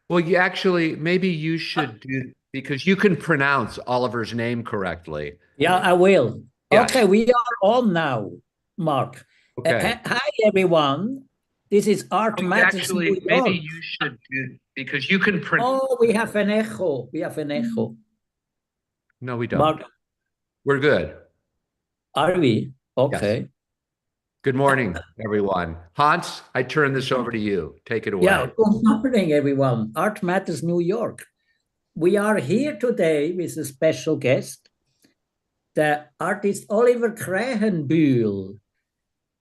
Well, you actually, maybe you should do, because you can pronounce Oliver's name correctly. Yeah, I will. Yes. Okay, we are on now, Mark. Okay. Hi, everyone. This is Art Oh, you Matters New actually, maybe York. you should do, because you can pronounce. Oh, we have an echo. We have an echo. No, we don't. Mark, We're good. are we? Yes. Okay. Good morning, everyone. Hans, I turn this over to you. Take it Yeah, away. good morning, everyone. Art Matters New York. We are here today with a special guest, the artist Oliver Krähenbühl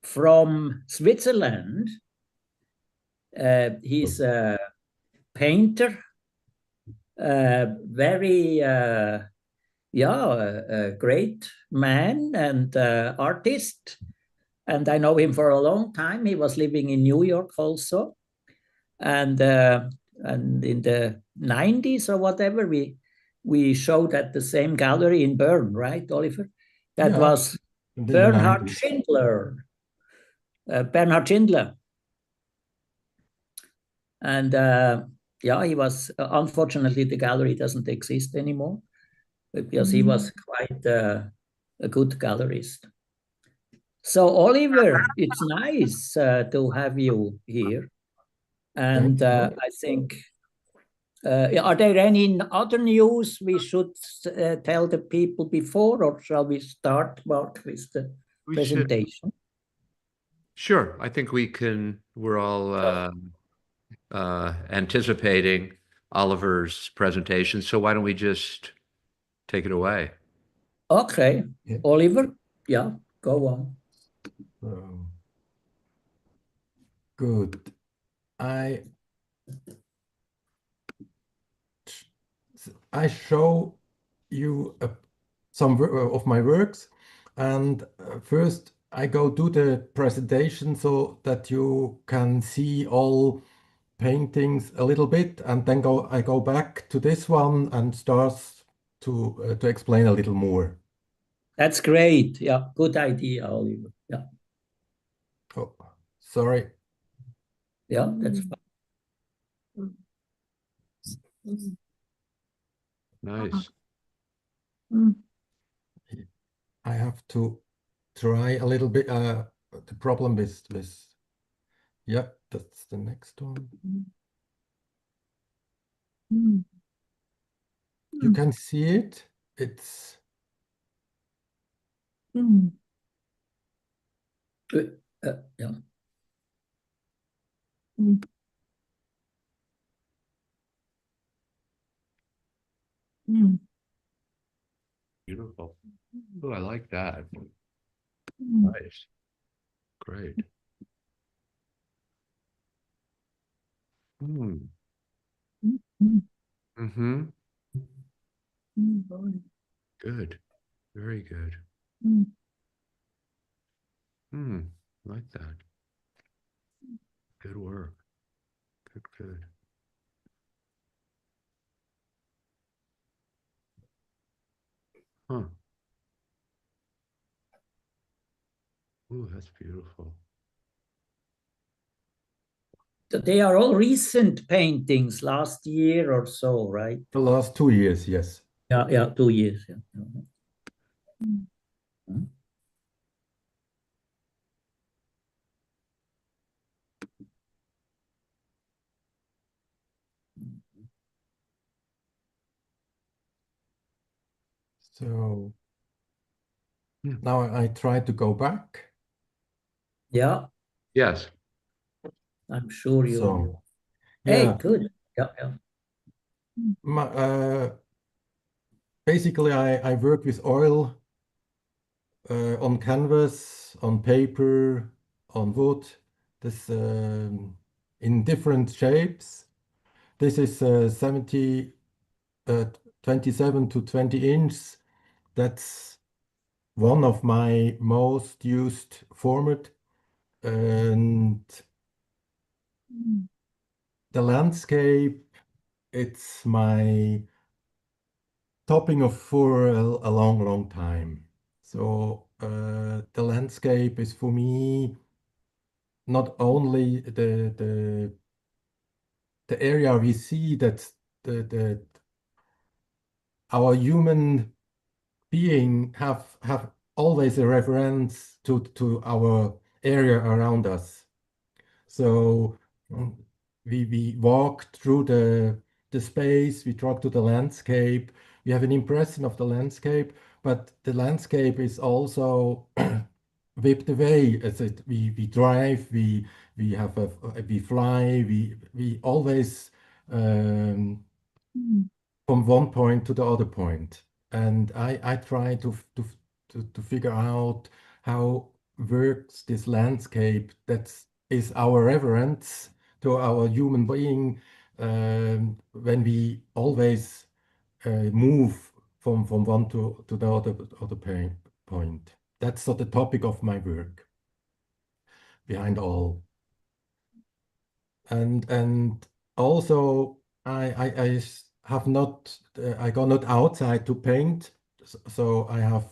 from Switzerland. He's a painter, very, a great man and artist. And I know him for a long time. He was living in New York also. And in the 90s or whatever, we showed at the same gallery in Bern, right, Oliver? That Yeah, was in the Bernhard 90s. Schindler. Bernhard Schindler. And he was, unfortunately, the gallery doesn't exist anymore because he was quite a good gallerist. So, Oliver, it's nice to have you here. And I think, are there any other news we should tell the people before, or shall we start, Mark, with the presentation? Sure. I think we're all anticipating Oliver's presentation. So why don't we just take it away? Okay. Yeah. Oliver, yeah, go on. Good. I show you some of my works, and first I go do the presentation so that you can see all paintings a little bit, and then I go back to this one and start to explain a little more. That's great. Yeah, good idea, Oliver. Yeah. Oh, sorry. Yeah, that's fine. Nice. I have to try a little bit. The problem with yeah, that's the next one. You can see it. It's yeah. Beautiful. Oh, I like that. Nice. Great. Mm-hmm. Good. Very good. Like that. Good work. Good. Huh. Ooh, that's beautiful. They are all recent paintings, last year or so, right? the last 2 years, yes. Yeah, 2 years. Yeah. So now I try to go back. Yeah. Yes. I'm sure you. So, hey, yeah. good. Yeah. Basically, I work with oil on canvas, on paper, on wood. This in different shapes. This is 27 to 20 inch. That's one of my most used format. And the landscape, it's my topping of for a long time. So the landscape is for me not only the area we see, that's the our human being have always a reference to our area around us. So we walk through the space, we talk to the landscape, we have an impression of the landscape, but the landscape is also whipped away. As we drive, we we fly, we always from one point to the other point. And I try to figure out how works this landscape that is our reference to our human being, when we always move from one to the other point. That's the topic of my work behind all. And also I have not I go not outside to paint, so I have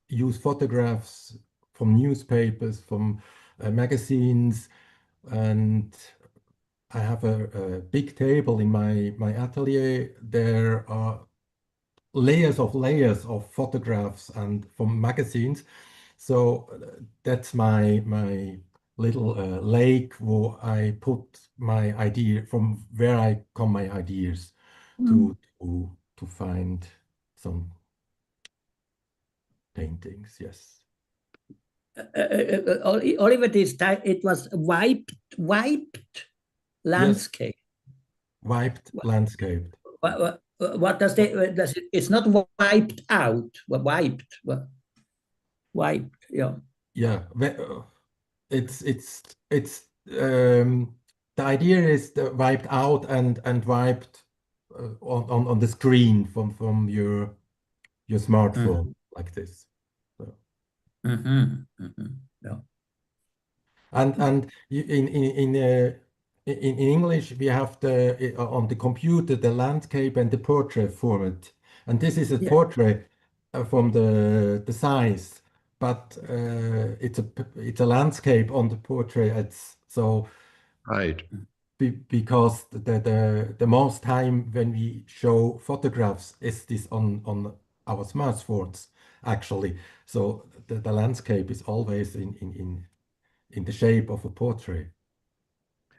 used photographs from newspapers, from magazines, and I have a big table in my atelier. There are layers of photographs and from magazines. So that's my little lake where I put my idea, from where I come my ideas to find some paintings. Yes. Oliver, it was wiped landscape. Yes. Wiped landscape. What does it's not wiped out, wiped. Yeah. Yeah. It's the idea is wiped out and wiped on the screen from your smartphone, like this. So. Yeah. And in English we have on the computer the landscape and the portrait format, and this is a portrait from the size, but it's a landscape on the portrait. It's so Right. because the most time when we show photographs is this on our smartphones actually. So the landscape is always in the shape of a portrait.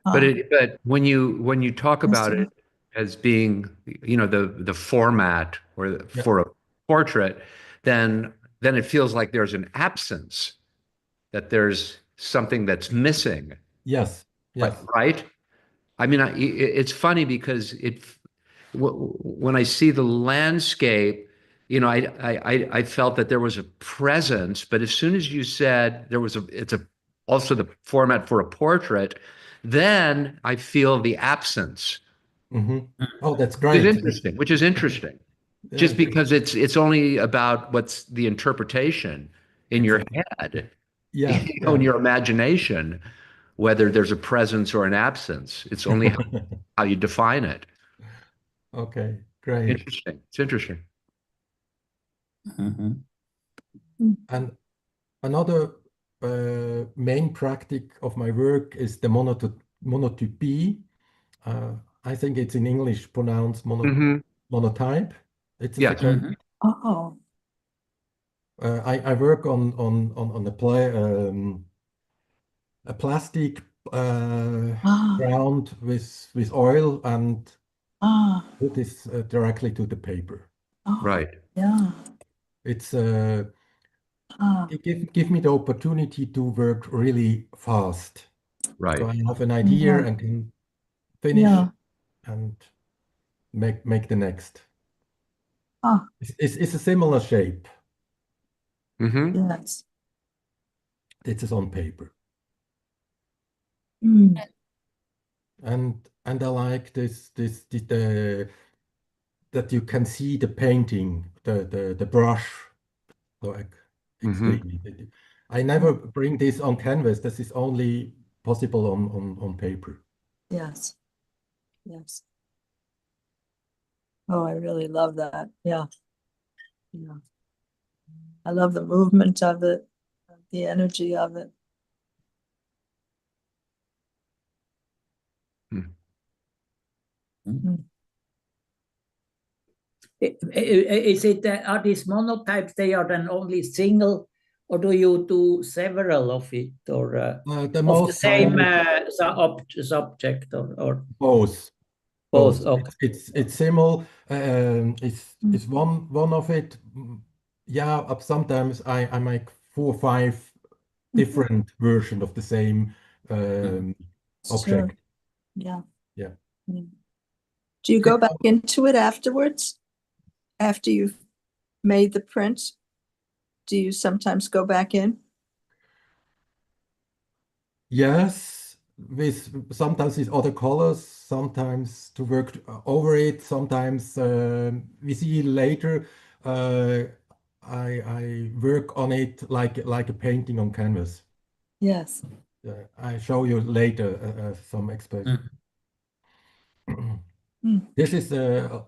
But when you talk about it as being, the format or for a portrait, then it feels like there's an absence, that there's something that's missing. Yes. Yes. Right? I mean, it's funny because when I see the landscape, I felt that there was a presence, but as soon as you said it's also the format for a portrait, then I feel the absence. Oh, that's great. Which is interesting. Yeah. Just because it's only about what's the interpretation in your head, in your imagination, whether there's a presence or an absence. It's only how you define it. Okay, great. Interesting. It's interesting. And another main practice of my work is the monotype. I think it's in English pronounced monotype. It's Yes. Oh. I work on a plastic ground with oil and put this directly to the paper. Right. Yeah. It's give me the opportunity to work really fast. Right. So I have an idea and can finish and make the next. It's a similar shape. Yes. This is on paper. And I like this that you can see the painting, the brush. Like extremely. I never bring this on canvas. This is only possible on paper. Yes. Yes. Oh, I really love that. Yeah. Yeah. I love the movement of it, the energy of it. Is it are these monotypes? They are then only single, or do you do several of it, or The of the most same common subject, or both. both? Okay. It's similar. It's one of it. Yeah, sometimes I make 4 or 5 different versions of the same object. Sure. Yeah. Yeah. Do you go back into it afterwards? After you've made the print? Do you sometimes go back in? Yes, with sometimes with other colors, sometimes to work over it, sometimes we see later. Uh, I work on it like a painting on canvas. Yes. I show you later some expression. This is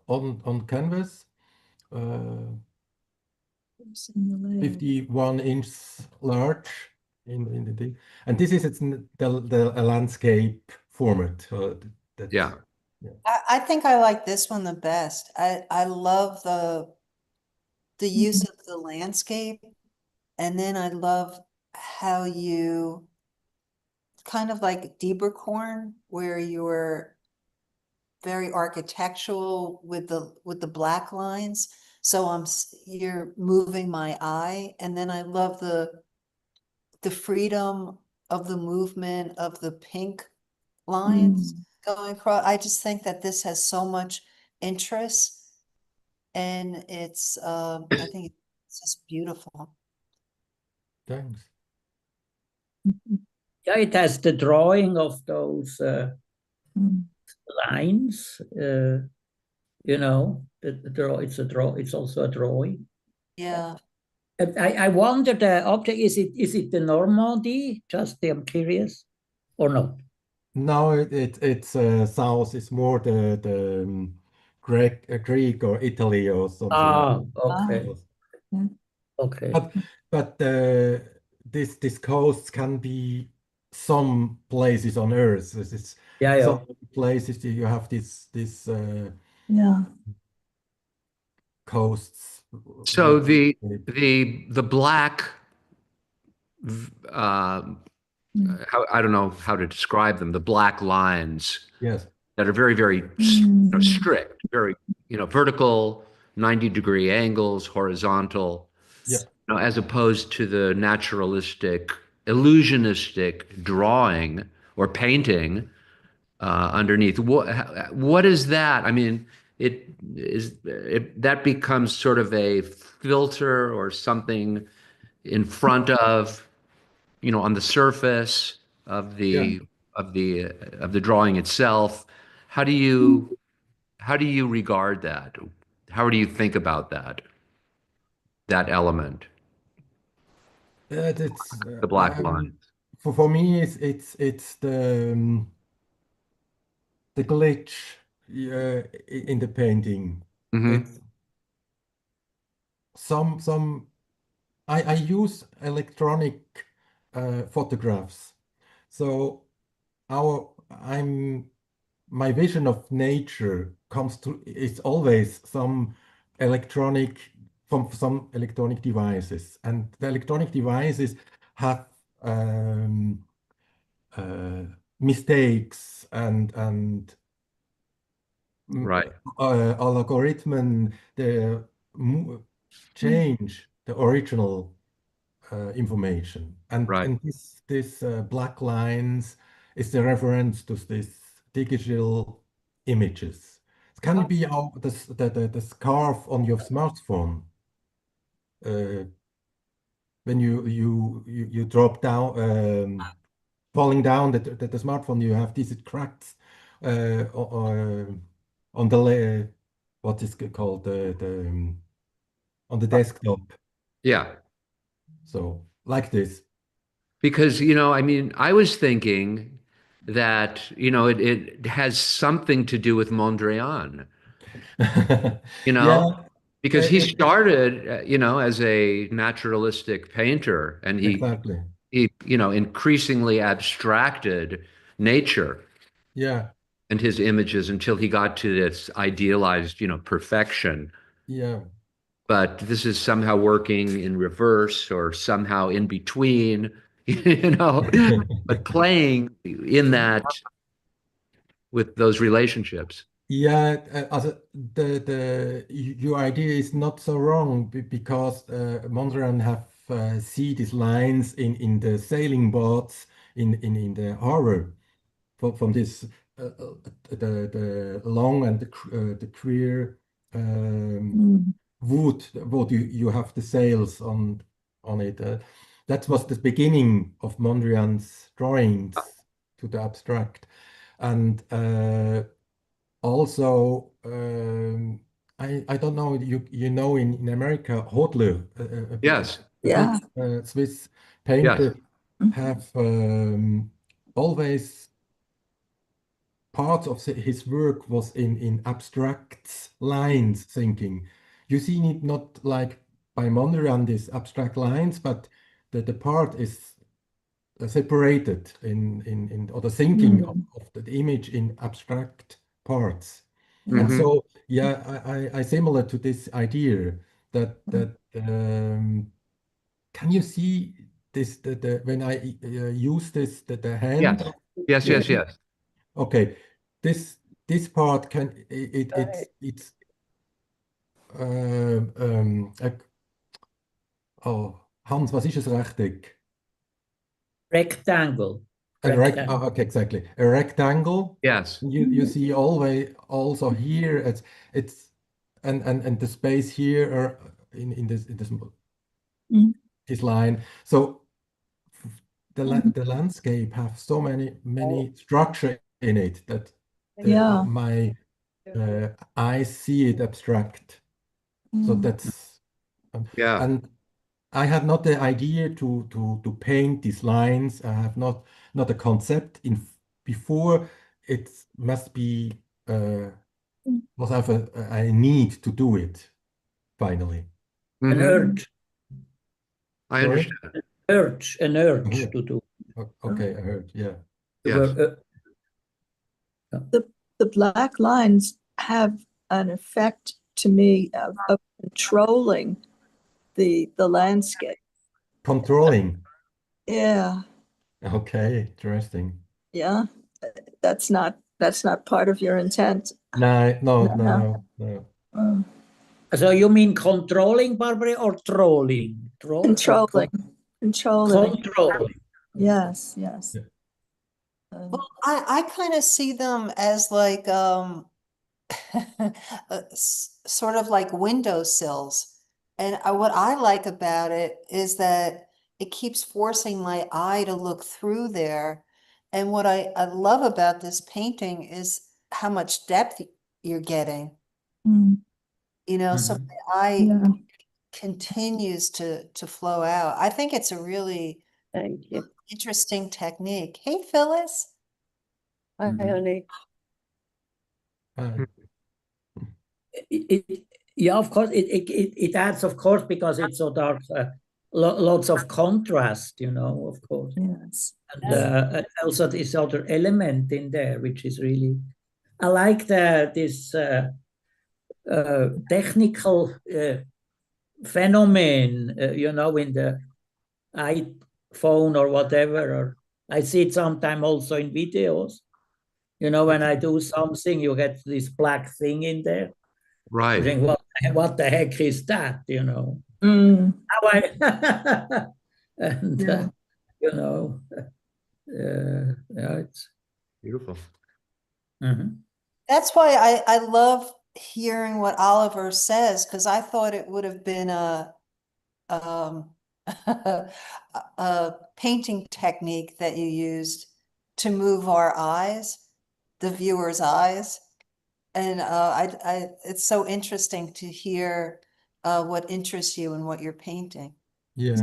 on canvas, 51 inch large in the thing. And this is the landscape format. Yeah. I think I like this one the best. I love the use of the landscape, and then I love how you kind of like Dieberkorn, where you're very architectural with the black lines. So you're moving my eye, and then I love the freedom of the movement of the pink lines going across. I just think that this has so much interest, and it's I think it's just beautiful. Thanks. Yeah, it has the drawing of those lines. You know, the draw. It's also a drawing. Yeah. I wonder, the object, is it the Normandy? Just I'm curious, or not? No, it's south. It's more the Greek or Italy or something. Okay. Okay. But this coast can be some places on Earth. It's some places you have this coasts. So the black, I don't know how to describe them, the black lines Yes. that are very, very strict, very, vertical, 90-degree angles, horizontal, Yeah. as opposed to the naturalistic, illusionistic drawing or painting underneath. What is that? I mean, that becomes sort of a filter or something in front of, on the surface of the drawing itself. How do you regard that? How do you think about that element, It's the black line? for me it's the glitch in the painting. It's some I use electronic photographs. So my vision of nature comes to it's always from some electronic devices, and the electronic devices have mistakes and Right. algorithm change the original information, and Right. and this black lines is the reference to this digital images. It can be the scarf on your smartphone. When you drop down, falling down the smartphone, you have these cracks on the what is it called on the desktop. Yeah. So like this. Because, I mean, I was thinking that, it has something to do with Mondrian, Yeah, because he started, as a naturalistic painter, and exactly. he increasingly abstracted nature. Yeah. and his images until he got to this idealized, perfection. Yeah. But this is somehow working in reverse or somehow in between, but playing in that with those relationships. Yeah, also your idea is not so wrong because Mondrian have see these lines in the sailing boats in the harbor from this the long and the queer wood what you have the sails on it. That was the beginning of Mondrian's drawings to the abstract, and also I don't know you know in America Hodler Yes. Yeah. Swiss painter have always part of his work was in abstract lines thinking. You see it not like by Mondrian these abstract lines, but the part is separated in or the thinking of the image in abstract parts. And so yeah, I similar to this idea that can you see this the when I use this the hand? Yes. Yes. Okay, this part it's oh Hans, was ist das Rechteck? Rectangle. Okay, exactly. A rectangle. Yes. You see always also here it's and the space here or in this this line. So the landscape have so many structure in it that my eyes see it abstract. So that's Yeah. and I had not the idea to paint these lines. I have not a concept in before. It must be was I have a need to do it finally. An urge. I Sorry? understand. An urge to do. Okay, I heard. Yeah. Yes. The black lines have an effect to me of controlling the landscape. Controlling. Yeah. Okay, interesting. Yeah. That's not part of your intent. No. So you mean controlling, Barbara, or trolling? Controlling. Yes. Yeah. Well, I kind of see them as like sort of like windowsills. And what I like about it is that it keeps forcing my eye to look through there. And what I love about this painting is how much depth you're getting. So my eye continues to flow out. I think it's a really interesting technique. Hey, Phyllis. Hi, honey. Yeah, of course, it adds, of course, because it's so dark, lots of contrast, of course. Yes. And also this other element in there, which is really, I like this technical phenomenon, in the iPhone or whatever, or I see it sometimes also in videos. When I do something, you get this black thing in there. Right. You think, what the heck is that? And it's Beautiful. That's why I love hearing what Oliver says, because I thought it would have been a painting technique that you used to move our eyes, the viewer's eyes. And it's so interesting to hear what interests you and what you're painting. Yeah.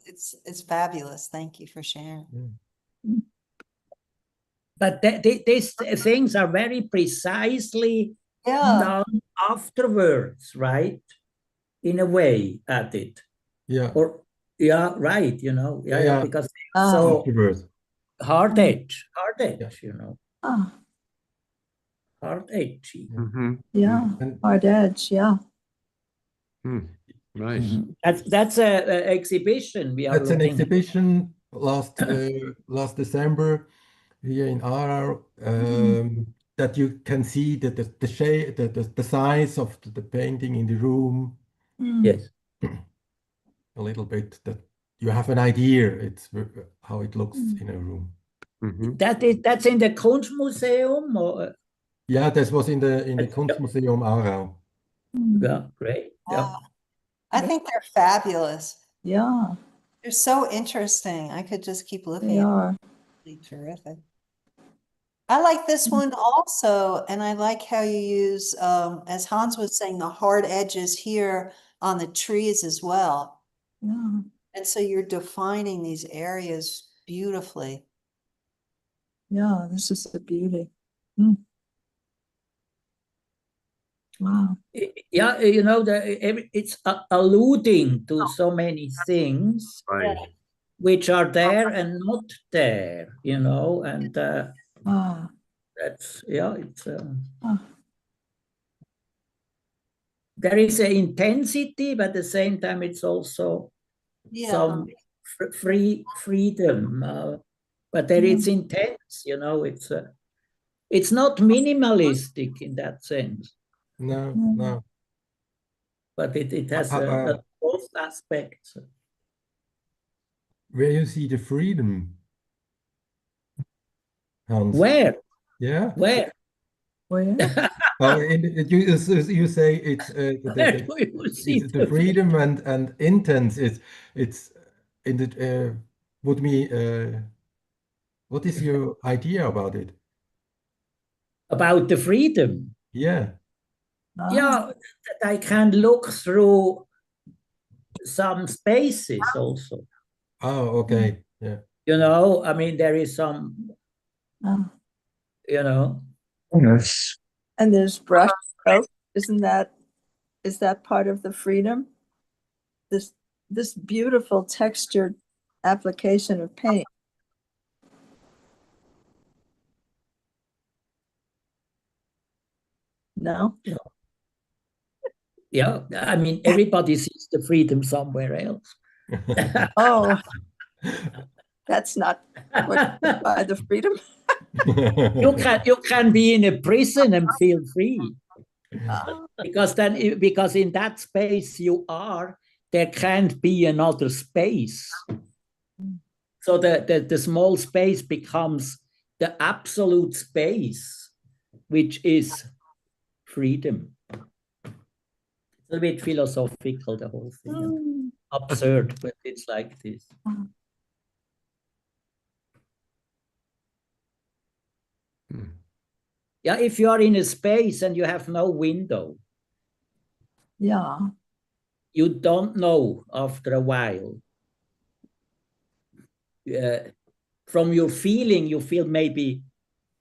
It's fabulous. Thank you for sharing. But these things are very precisely done afterwards, right? In a way, at it. Yeah. Or right. Because so afterwards. hard edge. Yeah. hard edgy. Yeah, And hard edge. Yeah. Nice. That's a exhibition we are that's an looking at. exhibition last December here in Aarau, that you can see the shape, the size of the painting in the room, Yes. a little bit, that you have an idea it's how it looks in a room. That's in the Kunstmuseum, or Yeah, this was in the Kunstmuseum Aarau. yeah, great. Yeah. Wow. I think they're fabulous. Yeah, They're so interesting. I could just keep looking they at are. them. Really terrific. I like this one also, and I like how you use, as Hans was saying, the hard edges here on the trees as well. Yeah. And so you're defining these areas beautifully. Yeah, this is a beauty. Wow. Yeah, you know, it's alluding to so many things Right. which are there and not there, you know, and Ah, that's, yeah, it's ah, there is an intensity, but at the same time it's also Yeah. some freedom, but there it's intense, you know, it's not minimalistic in that sense, No. but it has both aspects. Where you see the freedom, Hans? Where? Yeah. Where? where? Oh, you say it's Where do you see it's the freedom and intense. It's in the would me. What is your idea about it? about the freedom? Yeah. Ah, Yeah, that I can look through some spaces also. Oh, okay. Yeah. You know, I mean, there is some, ah. you know. Yes. And there's brush stroke. Is that part of the freedom? This beautiful textured application of paint. No? Yeah, I mean, everybody sees the freedom somewhere else. Oh, that's not what by the freedom. You can be in a prison and feel free. Ah, Because in that space you are, there can't be another space. So the small space becomes the absolute space, which is freedom. It's a bit philosophical, the whole thing. Absurd, but it's like this. Yeah, if you are in a space and you have no window, yeah. you don't know after a while. From your feeling, you feel maybe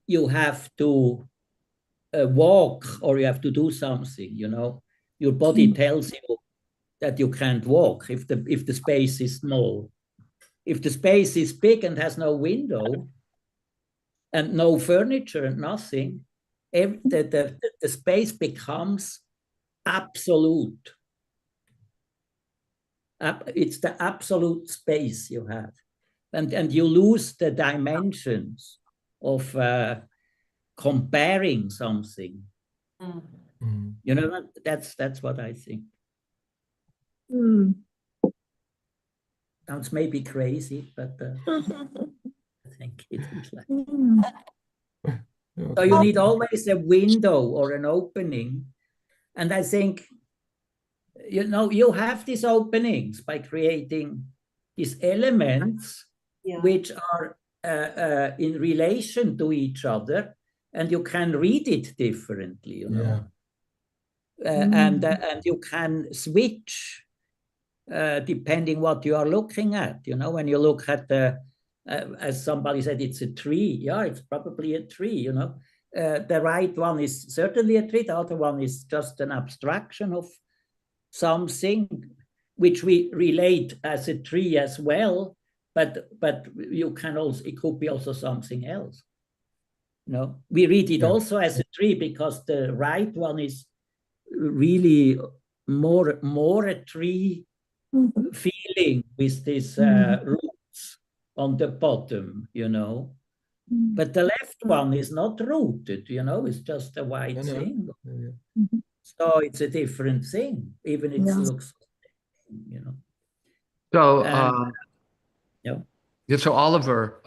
you have to walk or you have to do something, you know. Your body tells you that you can't walk if the space is small. If the space is big and has no window and no furniture and nothing, the space becomes absolute. It's the absolute space you have. And you lose the dimensions of comparing something. You know, that's what I think. Sounds maybe crazy, but I think it is like. So you need always a window or an opening. And I think, you know, you have these openings by creating these elements which are in relation to each other, and you can read it differently, you know. And you can switch depending what you are looking at. You know, when you look at the, as somebody said, it's a tree. Yeah, it's probably a tree, you know. The right one is certainly a tree. The other one is just an abstraction of something which we relate as a tree as well. But you can also, it could be also something else. No, we read it Yeah. also as a tree because the right one is really more a tree Mhm. feeling with these Mhm. roots on the bottom, Mhm. But the left one is not rooted, it's just a white I know. thing. Yeah. Mhm. So it's a different thing, even it Yeah. looks, So, And- yeah. yeah, so Oliver,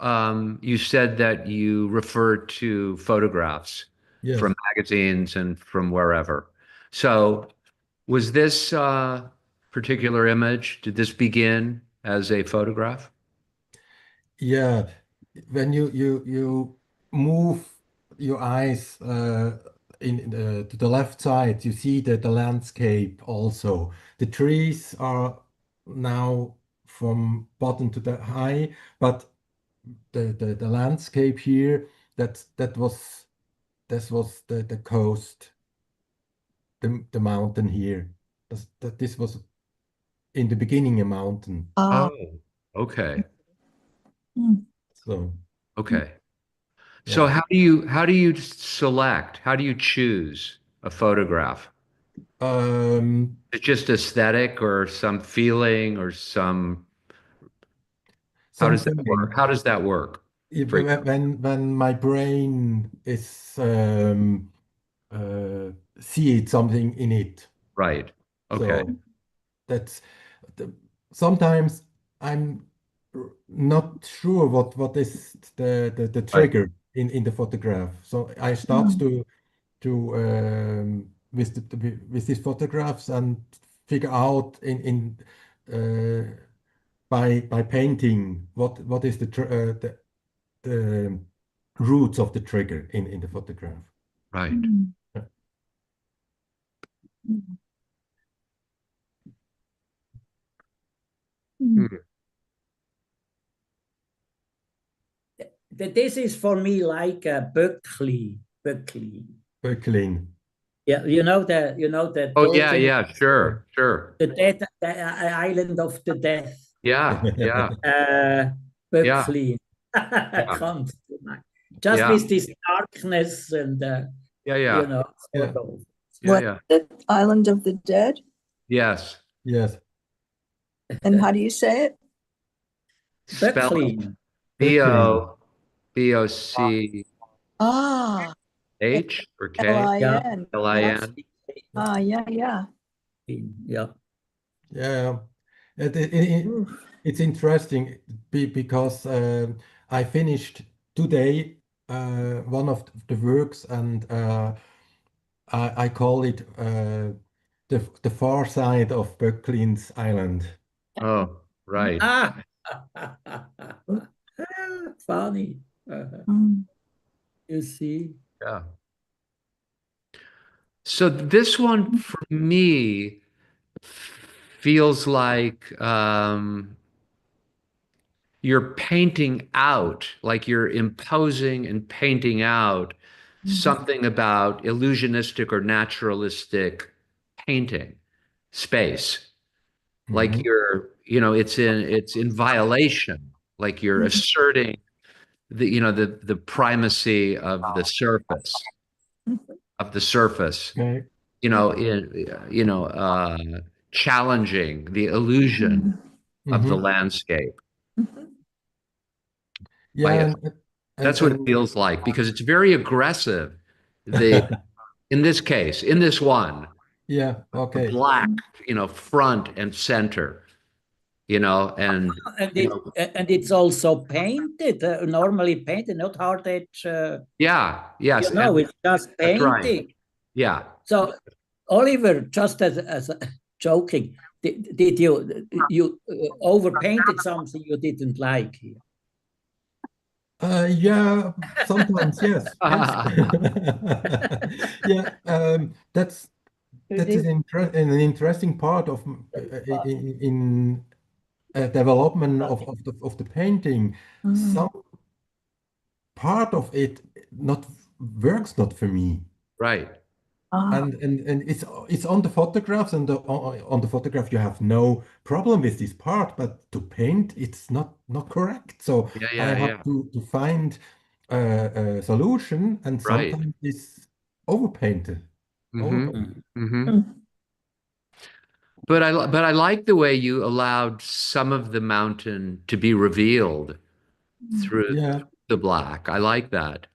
you said that you referred to photographs Yes. from magazines and from wherever. So, was this particular image, did this begin as a photograph? Yeah. When you move your eyes to the left side, you see the landscape also. The trees are now from bottom to the high, but the landscape here, that was the coast, the mountain here. This was in the beginning a mountain. Ah. Oh, okay. Mm. So Okay. So yeah. how do you select? How do you choose a photograph? It's just aesthetic or some feeling or some, how Some does that work? feeling. How does that work for you? When my brain is uh, see it something in it. Right. Okay. So that's the, sometimes I'm not sure what is the Right. trigger in the photograph. So I start to with these photographs and figure out in by painting what is the roots of the trigger in the photograph. Right. Mm. Mm. Mm. Hmm. This is for me like a Buckley. Böcklin. Yeah, the Oh yeah, Tolkien, yeah, sure. the island of the death. Yeah. Yeah. Buckley. Yeah. Can't deny. Just Yeah. with this darkness and Yeah. sort of. What Yeah. the Island of the Dead? Yes. Yes. And how do you say it? Spell Buckley. Böcklin. BOCH Ah, or K? Yeah. Lin. LIN. Ah, yeah. Yeah. Yeah. Oof. It's interesting because I finished today one of the works, and I call it the far side of Böcklin's Island. Oh, right. Ah. Funny. Mm. You see. Yeah. So this one for me feels like you're painting out, like you're imposing and painting out something about illusionistic or naturalistic painting space. Like Mhm. it's in violation, like you're asserting the primacy of the surface, Okay. challenging the illusion of the Mhm. landscape. Yeah, By That's what it and feels like because it's very aggressive. The In this case, in this one, yeah, the okay. black, front and center, and And it's also painted, normally painted, not hard edge. yeah, yes, and It's just that's right. painting. Yeah. So, Oliver, just as joking, did you overpainted something you didn't like here? Yeah, sometimes yes. Yes. Yeah, that is an interesting part of in development of the painting. Some part of it not works not for me. Right. Ah, And it's on the photographs, and on the photograph you have no problem with this part, but to paint it's not correct. So I Yeah. have to find solution, and Right. sometimes it's overpainted. Mm-hmm. Mm-hmm. Mm. But I like the way you allowed some of the mountain to be revealed through Yeah. the black. I like that.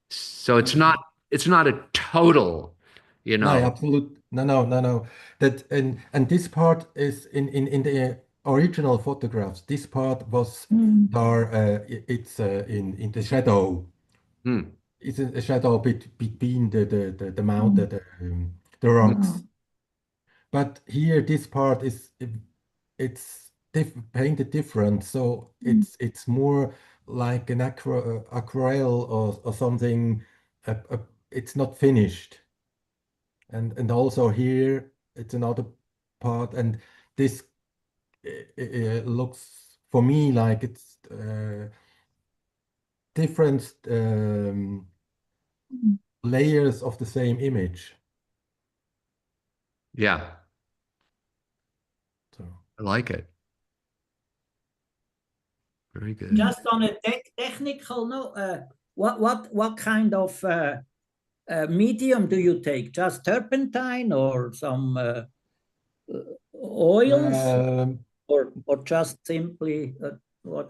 So it's not a total, you No, know. absolute. No. That and this part is in the original photographs. This part was Mm. there. It's in the shadow. Hmm. It's a shadow between the mount Mm. the rocks. Mm. But here, this part is it's painted different. So Mm. it's more like an aquarelle or something. It's not finished. And also here it's another part, and this looks for me like it's different Mm. layers of the same image. Yeah, So I like it. Very good. Just on a technical note, what kind of medium do you take? Just turpentine or some oils, or just simply what?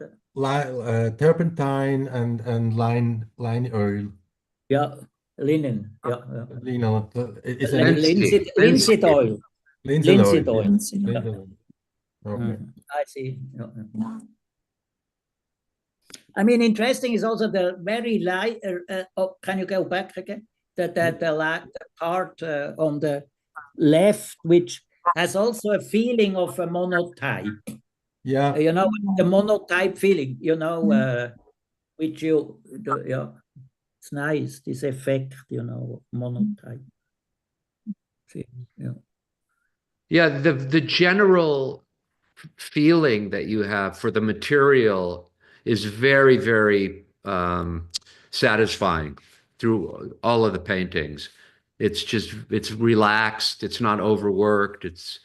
turpentine and line oil. Yeah, linen. Yeah, yeah. Lino, it's a mix. Linseed oil. Linseed oil. Linseed oil. Yeah. Linseed oil. Linseed oil. Okay. I see. Yeah, yeah. Yeah. I mean, interesting is also the very light. Oh, can you go back again? The part on the left, which has also a feeling of a monotype. Yeah. You know, the monotype feeling. You know, which yeah, it's nice. This effect, you know, monotype. See, yeah. Yeah, the general feeling that you have for the material is very, very satisfying through all of the paintings. It's relaxed, it's not overworked, it's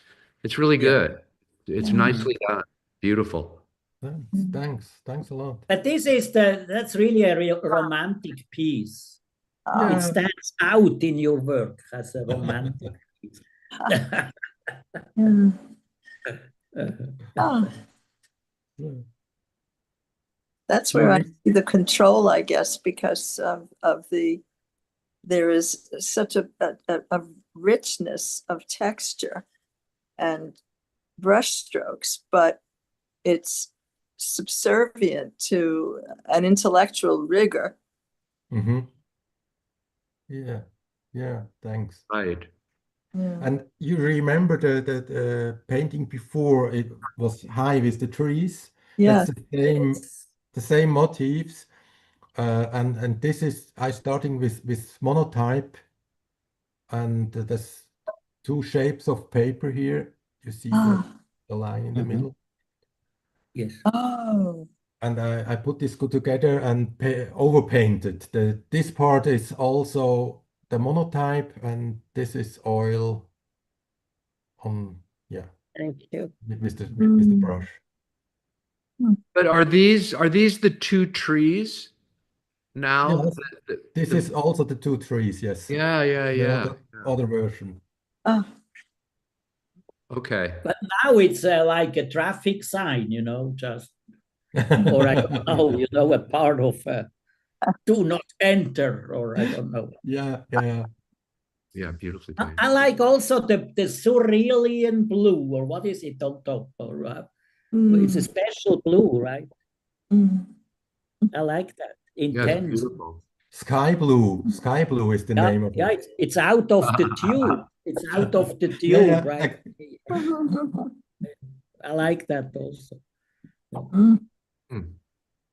really good. It's nicely done. Beautiful. Thanks a lot. But that's really a real romantic piece. Yeah. It stands out in your work as a romantic piece. Yeah. Oh, that's where I see the control, I guess, because of there is such a richness of texture and brush strokes, but it's subservient to an intellectual rigor. Mm-hmm. Yeah, thanks. Right. And you remember the painting before, it was high with the trees. Yeah. That's the same motifs. And this is I starting with monotype, and there's two shapes of paper here. You see the line in the middle. Yes. Oh. And I put this together and overpainted. This part is also the monotype, and this is oil on, yeah, Thank you. with the brush. But are these the two trees now? Yes, this is also the two trees, yes. Yeah. The other version. Oh. Okay. But now it's like a traffic sign, you know, just, or I don't know, you know, a part of do not enter, or I don't know. Yeah. Yeah, beautifully painted. I like also the cerulean blue, or what is it on top? Or it's a special blue, right? I like that. Yeah, it's Intense. beautiful. Sky blue is the name of it. Yeah, it's out of the tube. It's out of the tube, Yeah. right? I like that also.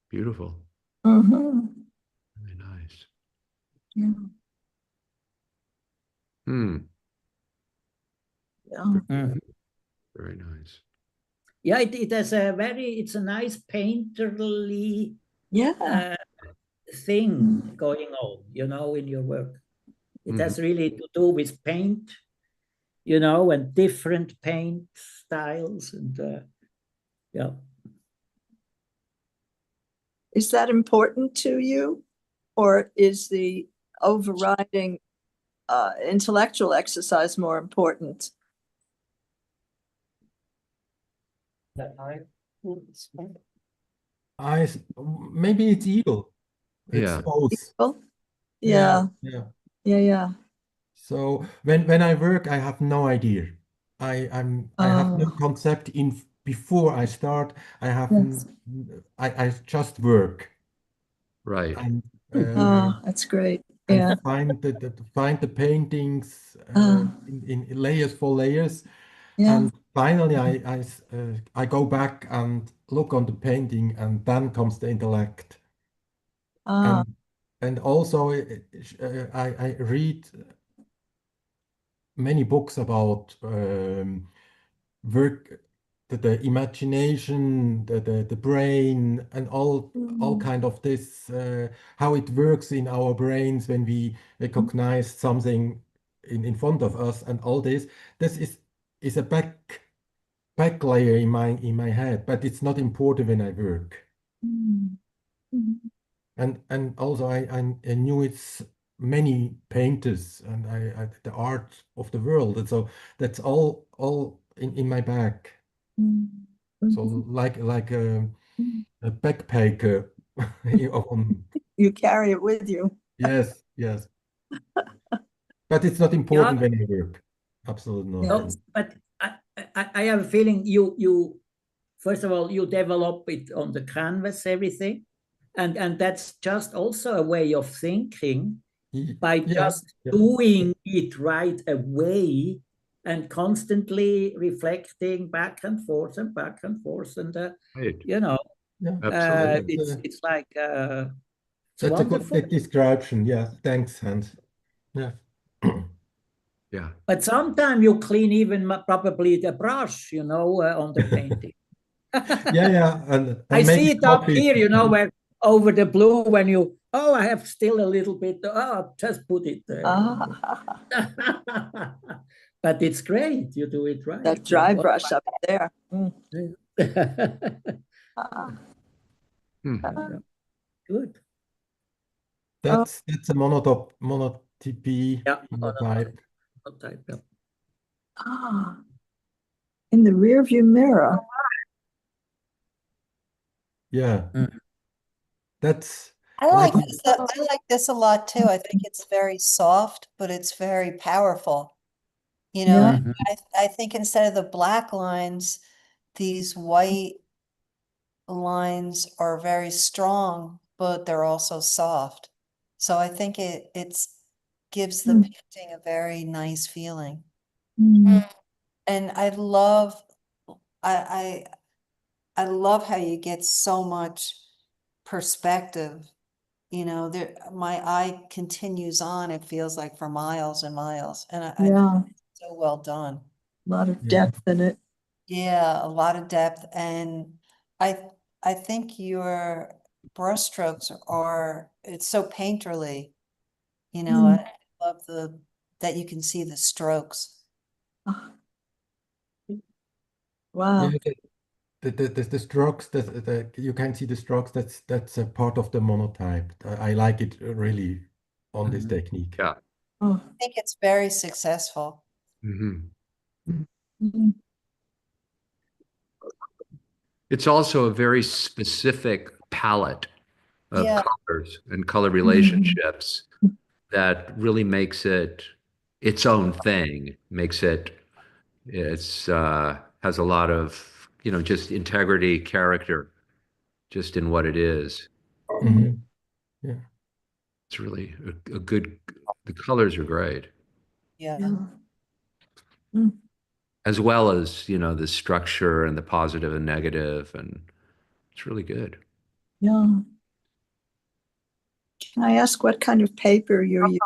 Beautiful. Mm-hmm. Very nice. Yeah. Yeah. Very nice. Yeah, it has it's a nice painterly thing going on, you know, in your work. It has really to do with paint, you know, and different paint styles, and yeah. Is that important to you? or is the overriding intellectual exercise more important? Maybe it's evil. It's Yeah. both. Well, yeah, Yeah. yeah. So when I work, I have no idea. I have no concept before I start. Yes. I just work Right. and That's great. and Yeah. find the paintings in layers for layers. Yeah. And finally, I go back and look on the painting, and then comes the intellect. And also, I read many books about work, the imagination, the brain, and all kind of this, how it works in our brains when we recognize something in front of us, and all this. This is a back layer in my head, but it's not important when I work. And also I knew it's many painters and the art of the world, and so that's all in my bag. So like a backpacker. You carry it with you. Yes, but it's not important when I work. Absolutely not. No, but I have a feeling you first of all, you develop it on the canvas, everything. And that's just also a way of thinking by just doing it right away and constantly reflecting back and forth and back and forth. And, Right. you know, Absolutely. it's like, it's That's wonderful. a good description. Yeah, thanks, Hans. Yeah. Yeah. But sometimes you clean even probably the brush, on the painting. Yeah, and I maybe see it up copy. here, where over the blue, when I have still a little bit, just put it there. But it's great, you do it right. That dry brush up there. Good. That's a monotype Monotype. In the rearview mirror. Yeah. I like this a lot too. I think it's very soft, but it's very powerful. I think instead of the black lines, these white lines are very strong, but they're also soft. So I think it gives the painting a very nice feeling. And I love how you get so much perspective. My eye continues on, it feels like, for miles and miles. And I think it's so well done. A lot of depth in it. Yeah, a lot of depth. And I think your brushstrokes it's so painterly. I love that you can see the strokes. Wow. Yeah, the strokes you can see the strokes. That's a part of the monotype. I like it really on this technique. Yeah. I think it's very successful. It's also a very specific palette of colors and color relationships that really makes it its own thing, has a lot of, just integrity, character, just in what it is. Yeah. It's really the colors are great. Yeah. As well as, the structure and the positive and negative, and it's really good. Yeah. Can I ask what kind of paper you're using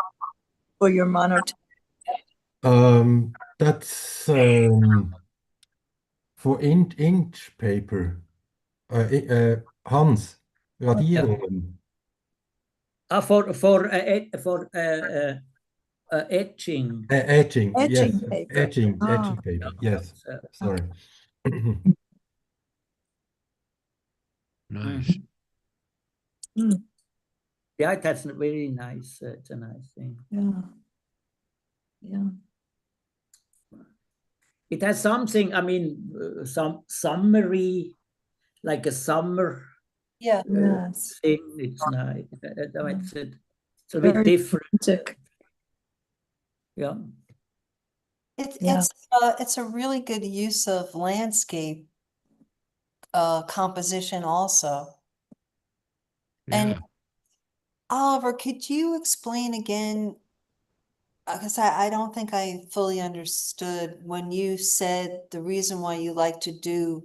for your monotype? That's for inch paper. Hans, Radierungen. For etching. Etching, yes. paper. Etching paper, yes. Sorry. Nice. Yeah, that's very nice. It's a nice thing. Yeah. Yeah. It has something, I mean, some summery, like a summer Yeah. Yes. thing. It's nice. It's a bit Very different. romantic. Yeah. Yeah. It's a really good use of landscape composition also. And Yeah. Oliver, could you explain again? Because I don't think I fully understood when you said the reason why you like to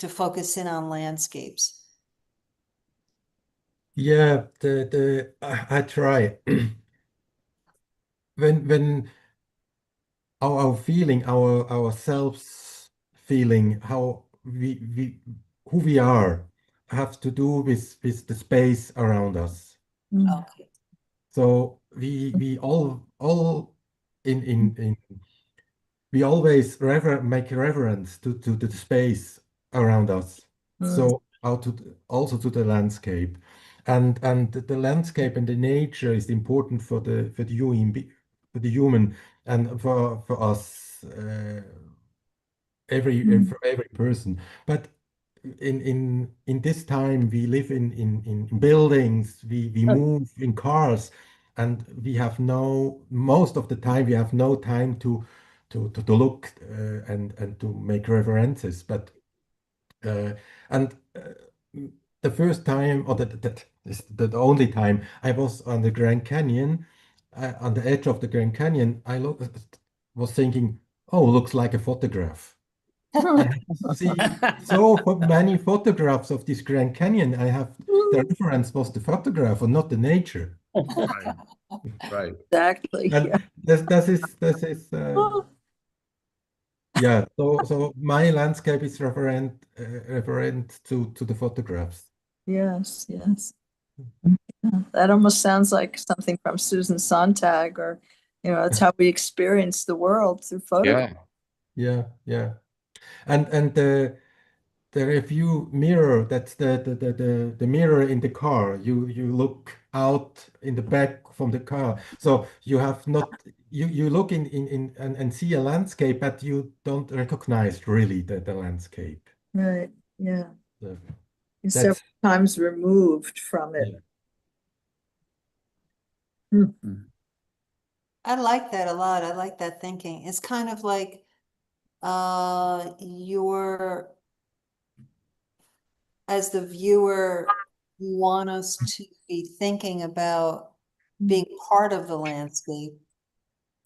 focus in on landscapes. Yeah, I try. When our feeling, our selves feeling, how we who we are, have to do with the space around us. Mm. Okay. So we all in we always make reference to the space around us. So out to also to the landscape, and the landscape and the nature is important for the for the human, and for us, for every person. But in this time we live in buildings, we move in cars, and we have no most of the time we have no time to look, and to make references. But and the first time, or that is the only time I was on the Grand Canyon, on the edge of the Grand Canyon, was thinking, oh, looks like a photograph. I have see many photographs of this Grand Canyon. The reference was the photograph and not the nature. Right. Right. Exactly. And Yeah. this is yeah. So my landscape is referent to the photographs. Yes. Yes. Yeah. That almost sounds like something from Susan Sontag, or, that's how we experience the world through photographs. Yeah. Yeah. And the review mirror, that's the mirror in the car. You look out in the back from the car. So you have not you look in and see a landscape, but you don't recognize really the landscape. Right. Yeah. So You're several that's times removed from it. yeah. I like that a lot. I like that thinking. It's kind of like you're, as the viewer, you want us to be thinking about being part of the landscape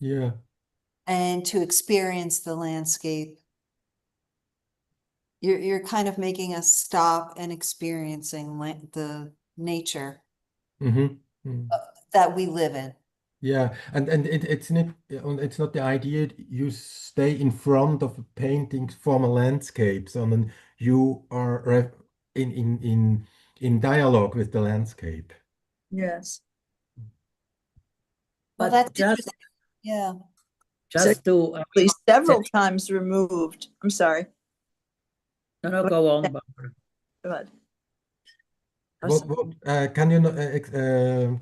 Yeah. and to experience the landscape. You're kind of making us stop and experiencing the nature Mm-hmm. that we live in. Yeah, and it's not the idea you stay in front of a painting from a landscape, sondern you are in dialogue with the landscape. Yes. Well, But that's just interesting. Yeah. just to At least several times removed. I'm sorry. no, go on, Barbara. Go ahead. Can you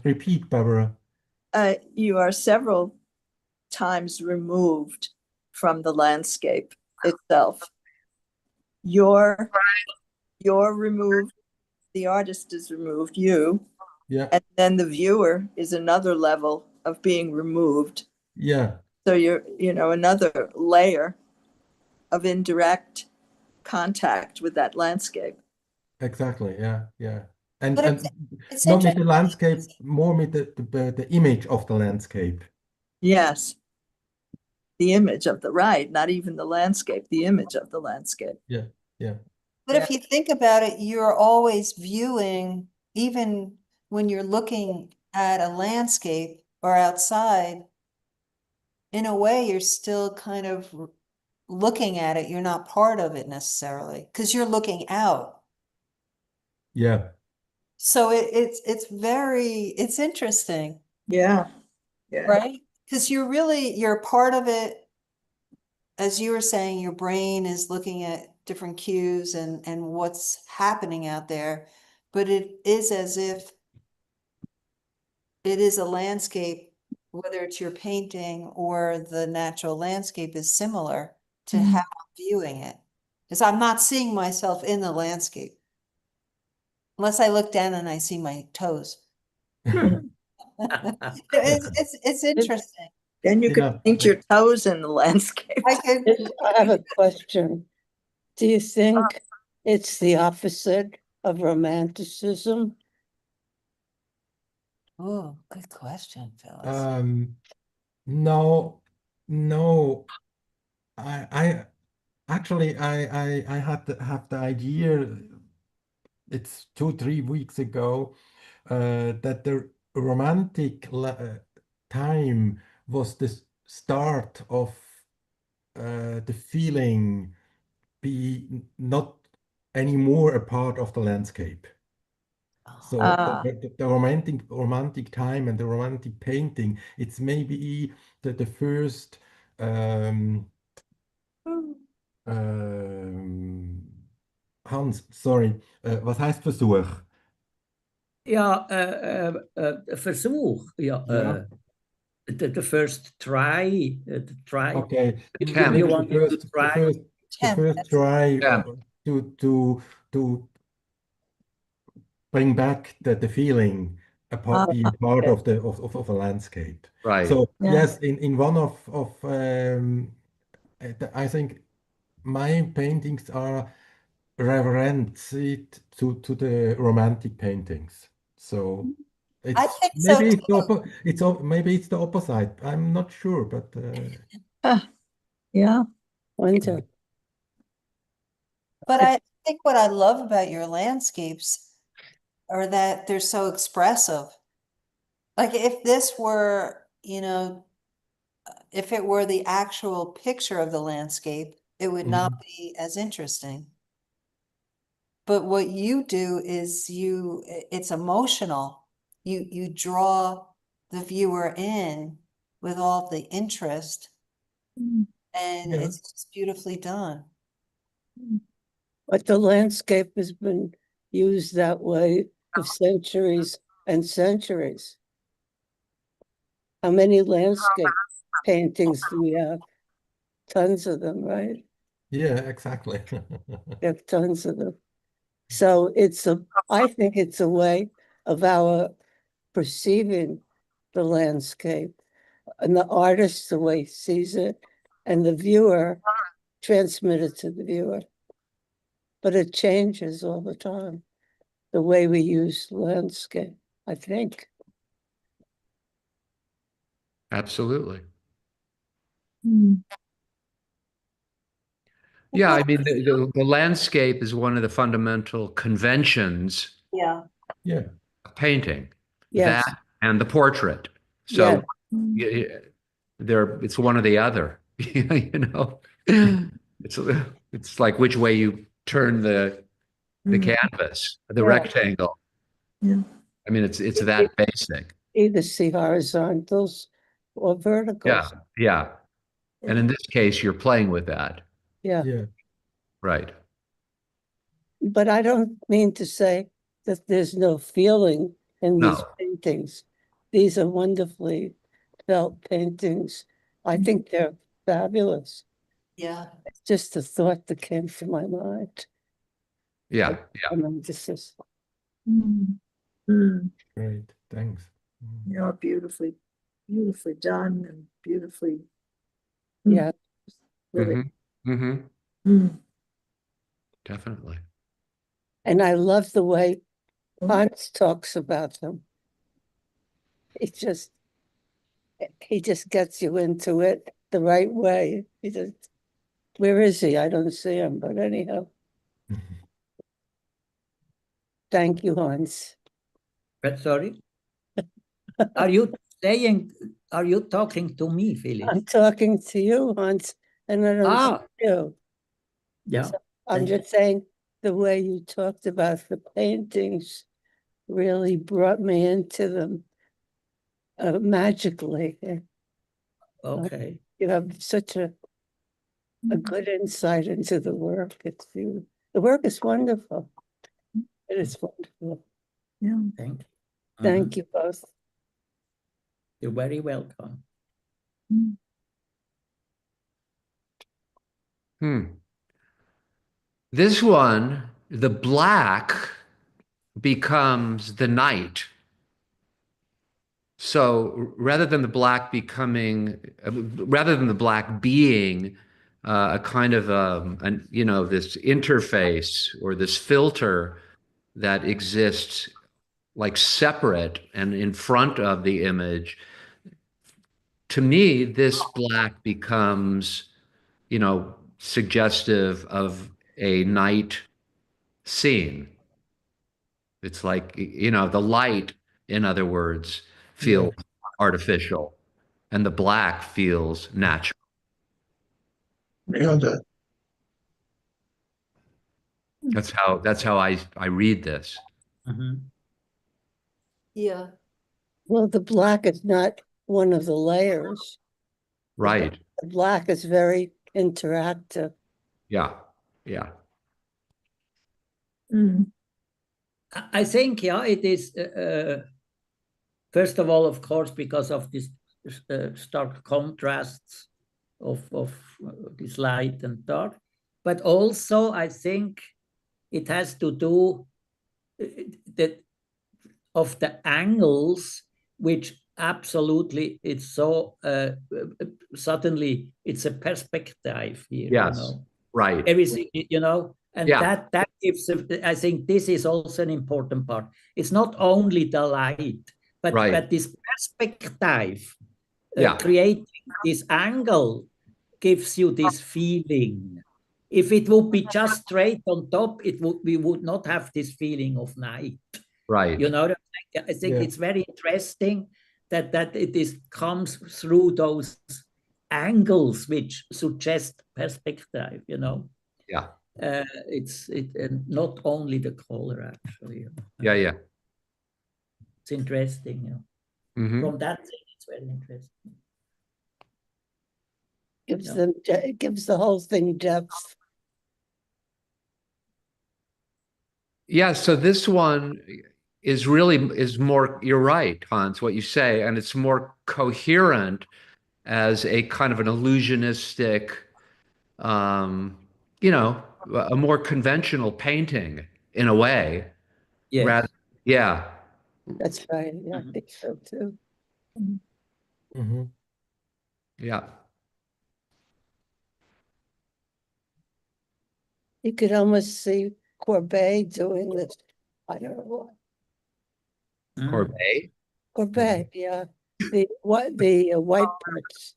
repeat, Barbara? You are several times removed from the landscape itself. You're removed, the artist is removed, you, Yeah, and then the viewer is another level of being removed. yeah, So you're, another layer of indirect contact with that landscape. exactly. Yeah. But And it's not with interesting. the landscape, more with the image of the landscape. Yes. The image of the right, not even the landscape, the image of the landscape. Yeah. But if you think about it, you're always viewing, even when you're looking at a landscape or outside, in a way, you're still kind of looking at it. You're not part of it necessarily because you're looking out. Yeah. So it's interesting, Yeah. right? Because you're part of it. As you were saying, your brain is looking at different cues and what's happening out there, but it is as if it is a landscape, whether it's your painting or the natural landscape is similar to how I'm viewing it. Because I'm not seeing myself in the landscape. Unless I look down and I see my toes. It's interesting. Then you Yeah. could paint your toes in the landscape. I can, I have a question. Do you think it's the opposite of Romanticism? oh, good question, Phyllis. No, no. I actually I had have the idea. It's 2-3 weeks ago that the romantic time was the start of the feeling be not anymore a part of the landscape. So the romantic time and the romantic painting, it's maybe the first Hans, sorry, was heißt Versuch? Ja, Versuch. Ja, Ja. The first try. The try. Okay, Attempt. You maybe wanted to try. the first Attempt. try Yeah. to bring back the feeling being part of the of a landscape. Right. So Yeah. yes, in one of I think my paintings are reference to the romantic paintings. So I it's think so maybe too. maybe it's the opposite. I'm not sure, but Yeah. Wonder. But I think what I love about your landscapes are that they're so expressive. Like if this were, if it were the actual picture of the landscape, it would not be as interesting. But what you do is it's emotional. You draw the viewer in with all the interest, and Yeah. it's just beautifully done. But the landscape has been used that way for centuries and centuries. How many landscape paintings do we have? Tons of them, right? Yeah, exactly. We have tons of them. So I think it's a way of our perceiving the landscape, and the artist, the way he sees it, and the viewer transmit it to the viewer. But it changes all the time, the way we use landscape, I think. Absolutely. Mm. Yeah, I mean, the landscape is one of the fundamental conventions Yeah. Yeah. of painting. Yes. That and the portrait. Yeah. So it's one or the other. You know, it's like which way you turn the canvas, the Yeah. rectangle. Yeah. I mean, it's that basic. Either see horizontals or verticals. Yeah. And in this case, you're playing with that. Yeah. Yeah. Right. But I don't mean to say that there's no feeling in these No. paintings. These are wonderfully felt paintings. I think they're fabulous. Yeah. It's just a thought that came to my mind. Yeah. Romanticism. Great. Thanks. You're beautifully done and beautifully. Yeah. Really. Definitely. And I love the way Hans talks about them. He just gets you into it the right way. Where is he? I don't see him, but anyhow. Thank you, Hans. Sorry? Are you talking to me, Phyllis? I'm talking to you, Hans, and I don't see you. Yeah. So I'm just saying the way you talked about the paintings really brought me into them magically. Okay. You have such a good insight into the work. The work is wonderful. It is wonderful. Yeah. Thank you. Thank you both. You're very welcome. This one, the black becomes the night. So rather than the black becoming, rather than the black being a kind of, this interface or this filter that exists like separate and in front of the image, to me, this black becomes, suggestive of a night scene. It's like, the light, in other words, feels artificial and the black feels natural. Yeah, That's how I read this. Yeah. Well, the black is not one of the layers. Right. The black is very interactive. Yeah. Yeah. I think, it is, first of all, of course, because of this stark contrasts of this light and dark, but also I think it has to do of the angles, which absolutely it's so suddenly it's a perspective here. Yes. Right. Everything, and Yeah. that gives, I think this is also an important part. It's not only the light, but Right. but this perspective, Yeah. creating this angle gives you this feeling. If it would be just straight on top, we would not have this feeling of night. Right. I think it's very interesting that it comes through those angles which suggest perspective. Yeah. It's not only the color, actually. Yeah. Yeah. It's interesting. From that thing, it's very interesting. It gives the whole thing depth. Yeah. So this one is more, you're right, Hans, what you say, and it's more coherent as a kind of an illusionistic, a more conventional painting in a way. Yes. Yeah. That's right. Yeah, I think so too. Yeah. You could almost see Courbet doing this. I don't know what. Courbet. Courbet, yeah. The white parts.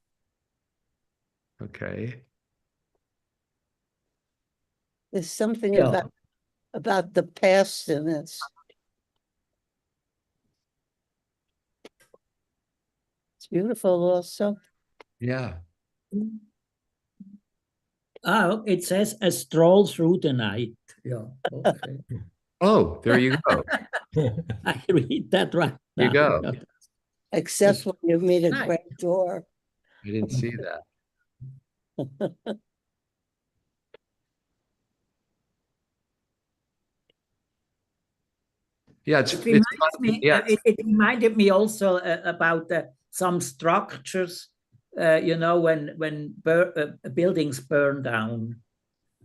Okay. There's something about the past in this. It's beautiful also. Yeah. Oh, it says a stroll through the night. Yeah. Okay. Oh, there you go. I read that right There you now. go. Except when you meet a great door. I didn't see that. Yeah, it reminded me also about some structures. When buildings burn down,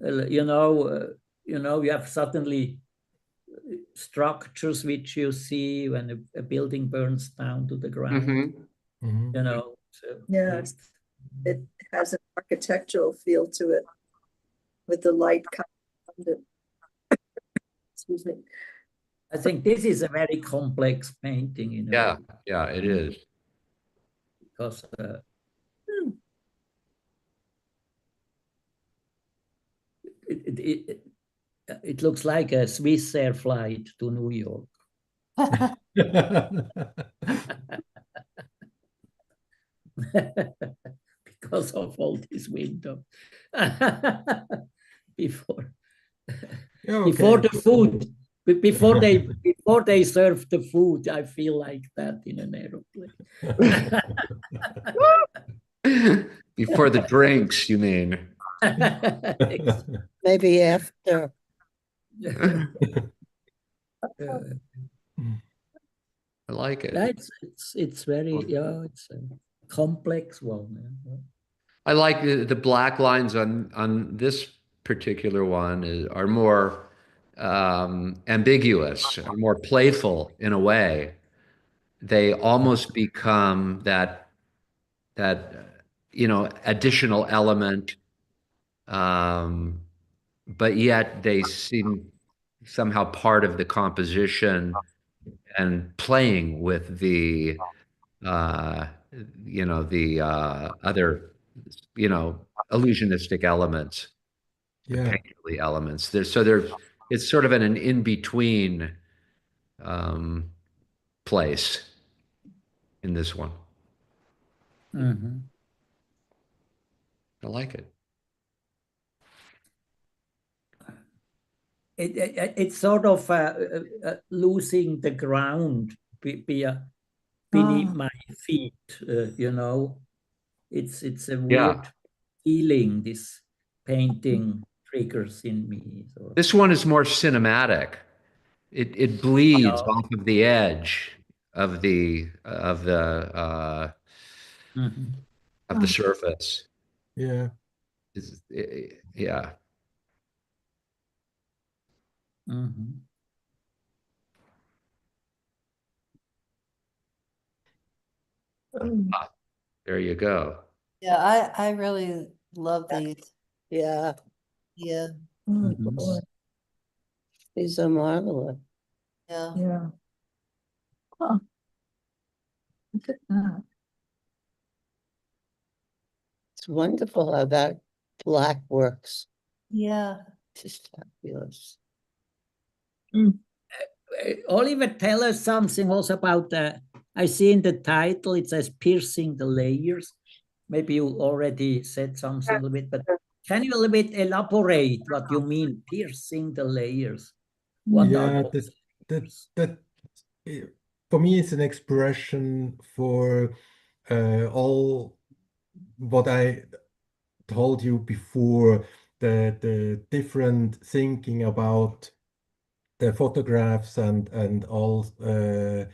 you have suddenly structures which you see when a building burns down to the ground. Yes, it has an architectural feel to it with the light coming from it. Excuse me. I think this is a very complex painting. Yeah, it is. Because it looks like a Swiss Air flight to New York. Because of all these windows. Before the food, before they serve the food, I feel like that in an aeroplane. Before the drinks, you mean? Maybe after. I like it. Yeah, it's very, yeah, it's a complex one. Yeah. I like the black lines on this particular one are more ambiguous, are more playful in a way. They almost become that additional element, but yet they seem somehow part of the composition and playing with uh, the other, illusionistic elements, Yeah. painterly elements. It's sort of an in-between um, place in this one. Mhm. I like it. It's sort of losing the ground beneath my feet. It's a Yeah. weird feeling this painting triggers in me. So. This one is more cinematic. It bleeds Yeah. off of the edge of the Mhm. surface. Yeah. Yeah. Mhm. Ah, there you go. Yeah, I really love these. Yeah, Yeah, Mhm. these are marvelous. yeah. Yeah. Huh. Look at that. It's wonderful how that black works. Yeah. Just fabulous. Oliver, tell us something also about I see in the title it says piercing the layers. Maybe you already said something a little bit, but can you a little bit elaborate what you mean piercing the layers? What Yeah, are those that for me is an expression for all what I told you before, the different thinking about the photographs and all the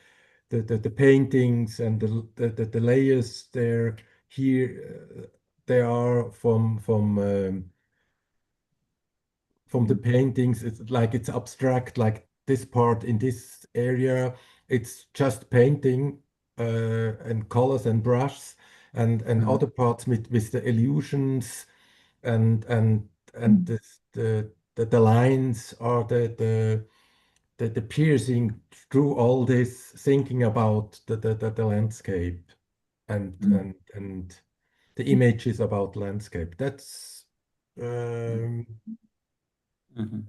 paintings and the layers there here they are from the paintings. It's like it's abstract, like this part in this area it's just painting and colors and brushes and other parts with the illusions and the lines are the piercing through all this thinking about the landscape and the images about landscape. That's Mhm.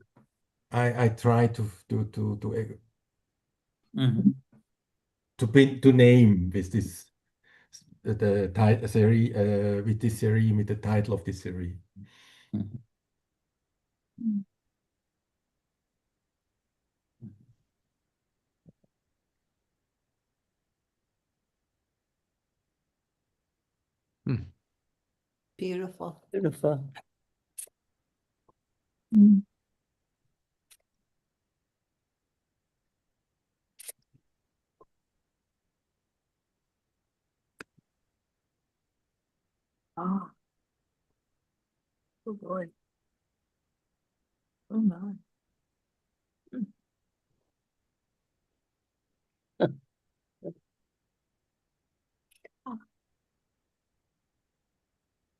I try to Mhm. to name with this the series with this series with the title of this series. Mhm. Hmm. Beautiful. Beautiful. Oh. Oh boy. Oh my.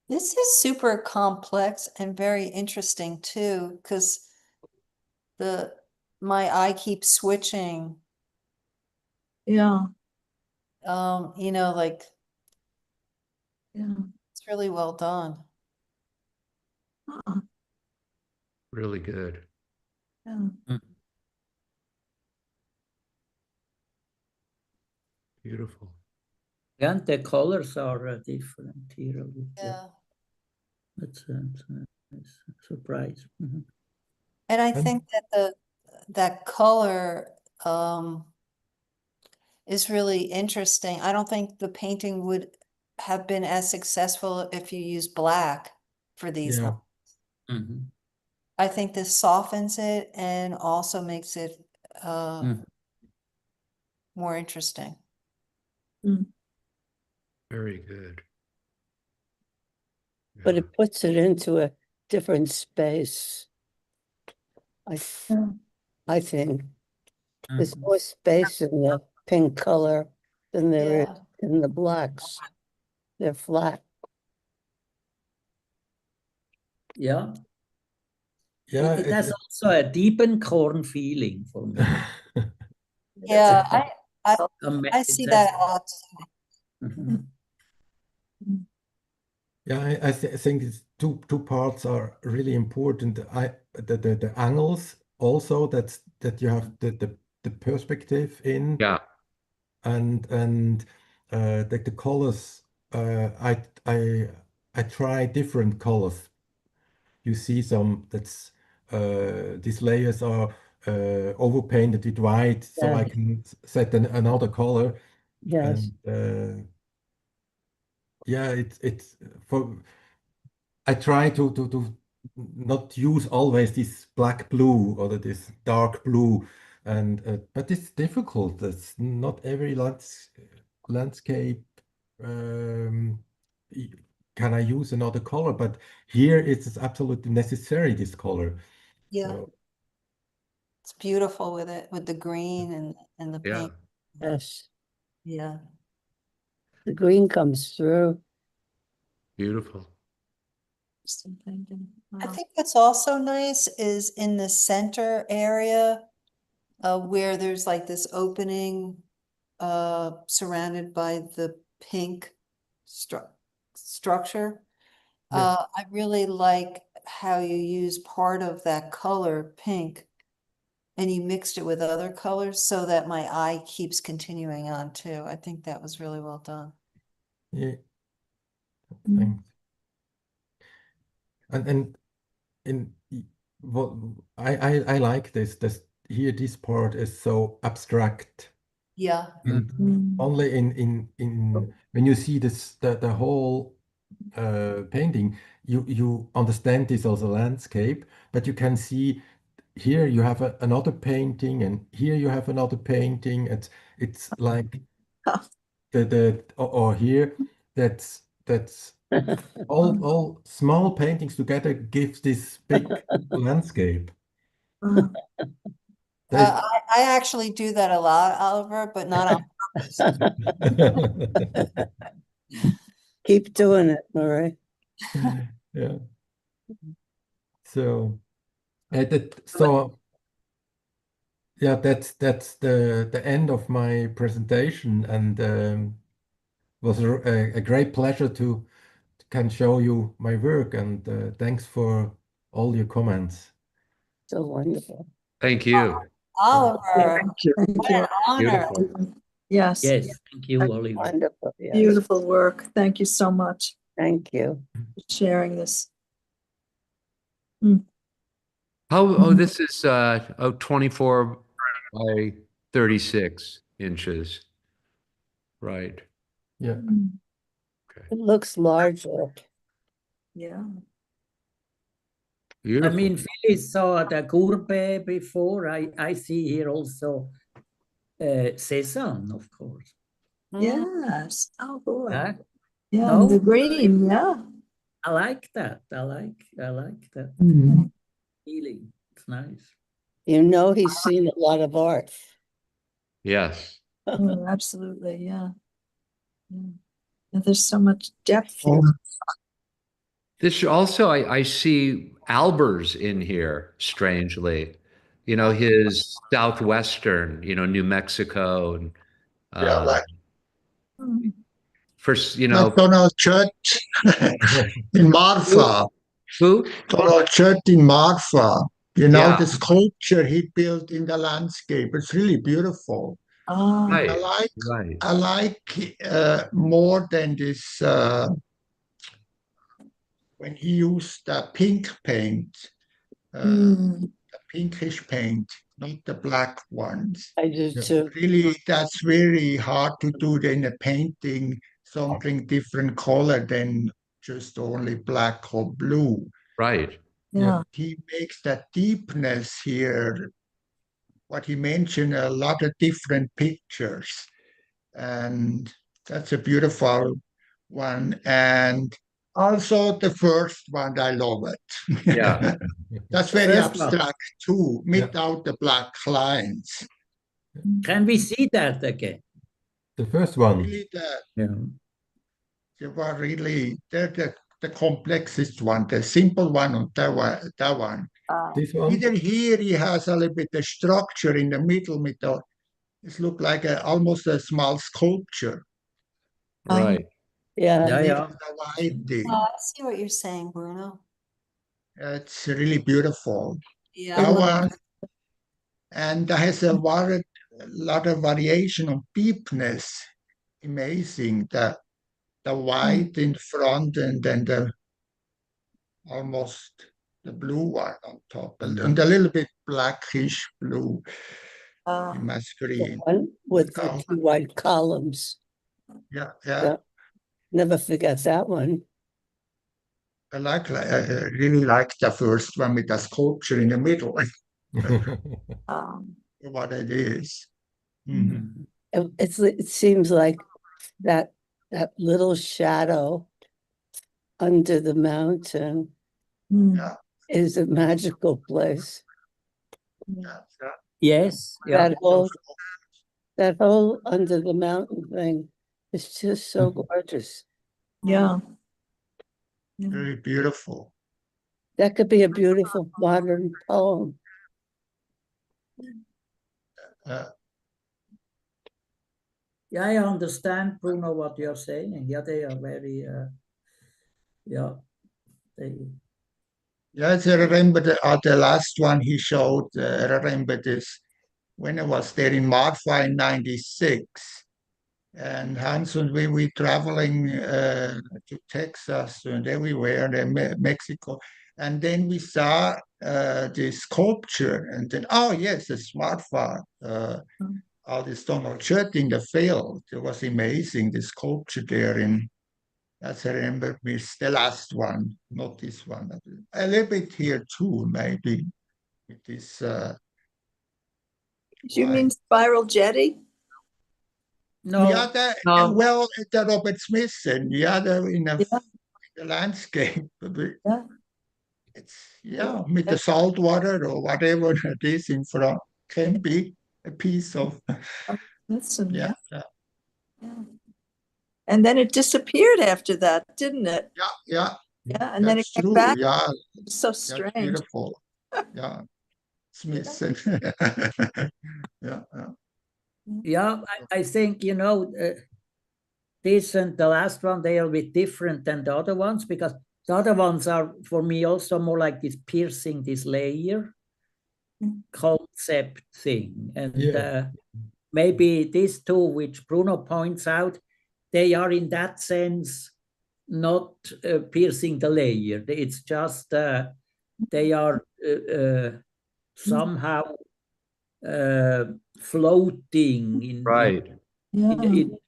This is super complex and very interesting too, because my eye keeps switching. Yeah. Like Yeah. it's really well done. Really good. Yeah. Beautiful. And the colors are different here. Yeah. That's a nice surprise. Mhm. And I And think that that color is really interesting. I don't think the painting would have been as successful if you use black for these yeah, lines. Mhm. I think this softens it and also makes it Mhm. more interesting. Very good. But Yeah. it puts it into a different space. I think there's more space in the pink color than there is in the blacks. They're flat. Yeah. Yeah, It has also a deepened corn feeling for me. Yeah, I It see has- that a lot too. Mhm. yeah, I think it's two parts are really important. The angles also that you have the perspective in, Yeah. and the colors. I try different colors. You see some that's these layers are overpainted with white, so I Yeah. can set another color. Yes. And yeah, it's for I try to not use always this black blue or this dark blue, and but it's difficult. It's not every landscape y- can I use another color, but here it's absolutely necessary, this color. Yeah, So, it's beautiful with it, with the green and the Yeah. pink. Yes. Yeah. The green comes through. Beautiful. I think what's also nice is in the center area where there's like this opening surrounded by the pink structure. Yeah. I really like how you use part of that color pink and you mixed it with other colors so that my eye keeps continuing on too. I think that was really well done. yeah, thanks. And in what I like this here, this part is so abstract. Yeah. And only in when you see this the whole painting, you understand this as a landscape, but you can see here you have another painting, and here you have another painting. It's like or here that's all small paintings together gives this big landscape. They- I actually do that a lot, Oliver, but not on purpose. Keep doing it, Marie. Yeah. So, so yeah, that's the end of my presentation, and was a great pleasure to can show you my work, and thanks for all your comments. So wonderful. Thank you. Oliver, Thank you. what an honor. Beautiful. Yes, Yes, thank you, Oliver. Wonderful. Yes. beautiful work. Thank you so much Thank you. for sharing this. Oh, this is 24 by 36 inches. Right. Yeah. It looks larger. Yeah. I Beautiful. mean, Phyllis saw the Courbe before. I see here also Cézanne, of course. Yes. Oh, boy. Yeah, Yeah, No? the green, yeah. I like that. I like that feeling. It's nice. You know, he's seen a lot of art. Yes. Oh, absolutely, yeah. Yeah. And there's so much depth here. This also, I see Albers in here, strangely. You know, his southwestern, New Mexico, and Yeah, like first, Donald Church in Marfa. who? Donald Church in Marfa. You know, Yeah. the sculpture he built in the landscape. It's really beautiful. Oh, Right. Right. I like more than this when he used the pink paint, the pinkish paint, not the black ones. I do Yeah. too. Really, that's very hard to do in a painting, something different color than just only black or blue. Right. yeah. He makes that deepness here what he mentioned, a lot of different pictures. And that's a beautiful one. And also the first one, I love it. Yeah. That's very First one. abstract too, without the black lines. Can we see that again? The first one. Really, Yeah. they were really the complexest one, the simple one, and that one. This one. Either here he has a little bit of structure in the middle, it looks like almost a small sculpture. Right. Yeah. Yeah, yeah. The white Oh, I see what you're saying, Bruno. It's really beautiful. Yeah. That one, and that has a lot of variation on deepness. Amazing. The white in front and then the almost the blue one on top, and a little bit blackish blue in my The screen. one with the Oh. 2 white columns. Yeah. Never forget that one. I really like the first one with the sculpture in the middle, what it is. Mhm. It seems like that little shadow under the mountain Yeah, is a magical place. yeah. Yes. Yeah. That whole under the mountain thing is just so gorgeous. Yeah. Very beautiful. That could be a beautiful modern poem. Yeah, I understand, Bruno, what you're saying. Yeah, they are very, yeah, they, Yes, I remember the last one he showed. I remember this when I was there in Marfa in '96. And Hans and we were traveling to Texas and everywhere, and Mexico. And then we saw this sculpture, and then, oh, yes, a smartphone. All this Donald Judd in the field. It was amazing, the sculpture there. And as I remember, it's the last one, not this one. A little bit here too, maybe, with this. You mean Spiral Jetty? no, Yeah, No. well, the Robert Smithson, in the landscape. Yeah. It's with the salt water or whatever it is in front, can be a piece of. Listen, Yeah. And then it disappeared after that, didn't it? Yeah. Yeah. And then it That's came true. back. Yeah, It was so that's strange. beautiful. Yeah, Smithson. Yeah. yeah, I think, this and the last one, they are a bit different than the other ones, because the other ones are, for me, also more like this piercing, this layer concept thing. And maybe these two, which Bruno points out, they are in that sense not piercing the layer. It's just they are somehow floating in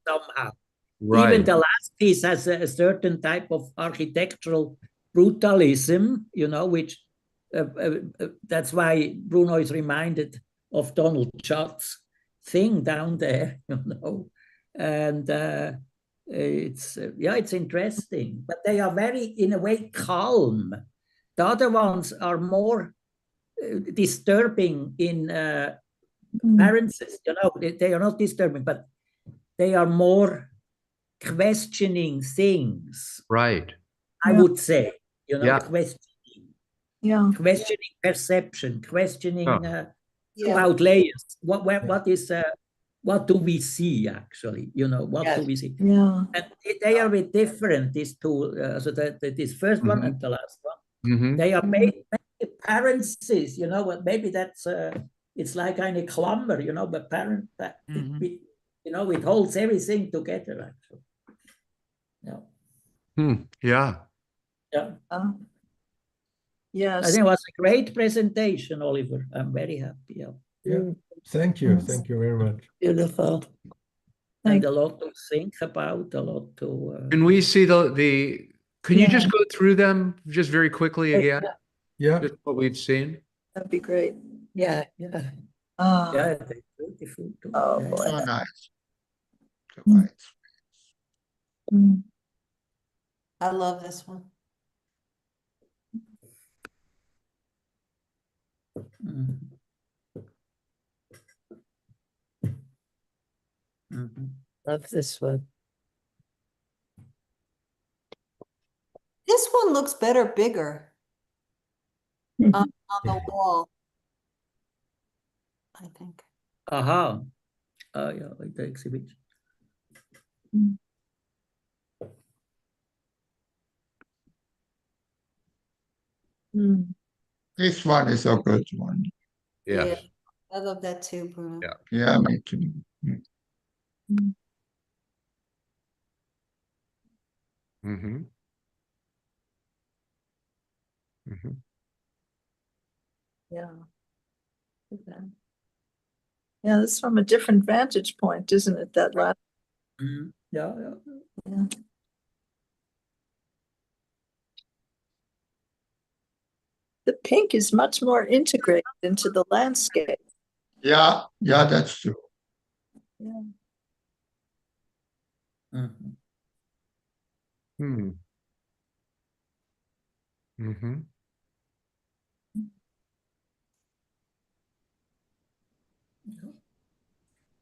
somehow. Right. Even the last piece has a certain type of architectural brutalism, which that's why Bruno is reminded of Donald Judd's thing down there, and it's interesting. But they are very, in a way, calm. The other ones are more disturbing in appearances. They are not disturbing, but they are more questioning things. Right. I would say, questioning perception, questioning about layers. What do we see actually? What do we see? Yeah. And they are a bit different, these two. So this first one and the last one, they are made appearances. Maybe that's it's like a clamor, but apparent that it holds everything together actually. Yeah. Yes. I think it was a great presentation, Oliver. I'm very happy. Thank you. Thank you very much. Beautiful. And a lot to think about, a lot to... Can we see can you just go through them just very quickly again? Yeah. Just what we've seen? That'd be great. Yeah. Oh, Yeah, they're beautiful too. Oh, Yeah. boy. So nice. So Mm. nice. mm, I love this one. Mhm. Mhm. Love this one. This one looks better bigger on the wall, I think. Aha. Yeah, like the exhibition. mm. This one is a good one. Yeah. I love that too, Bruno. Yeah. Yeah, me too. Mm-hmm. Mm-hmm. Yeah. Okay. Yeah, that's from a different vantage point, isn't it? That last. Mhm. Yeah, yeah. Yeah. The pink is much more integrated into the landscape. Yeah, yeah, that's true. Yeah. Mhm. Hmm. Mm-hmm.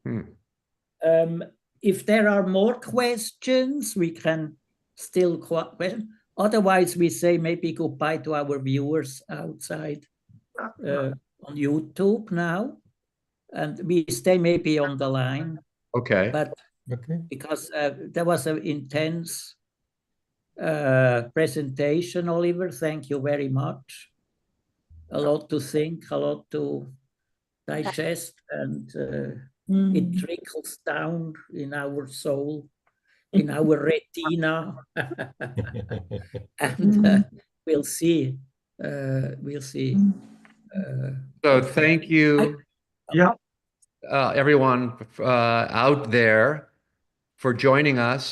Hmm. If there are more questions, we can still question. Otherwise, we say maybe goodbye to our viewers outside on YouTube now. And we stay maybe on the line. Okay. But Okay. because there was an intense presentation, Oliver, thank you very much. A lot to think, a lot to digest, and it trickles down in our soul, in our retina, and we'll see. We'll see. So thank you, Yeah. everyone out there for joining us.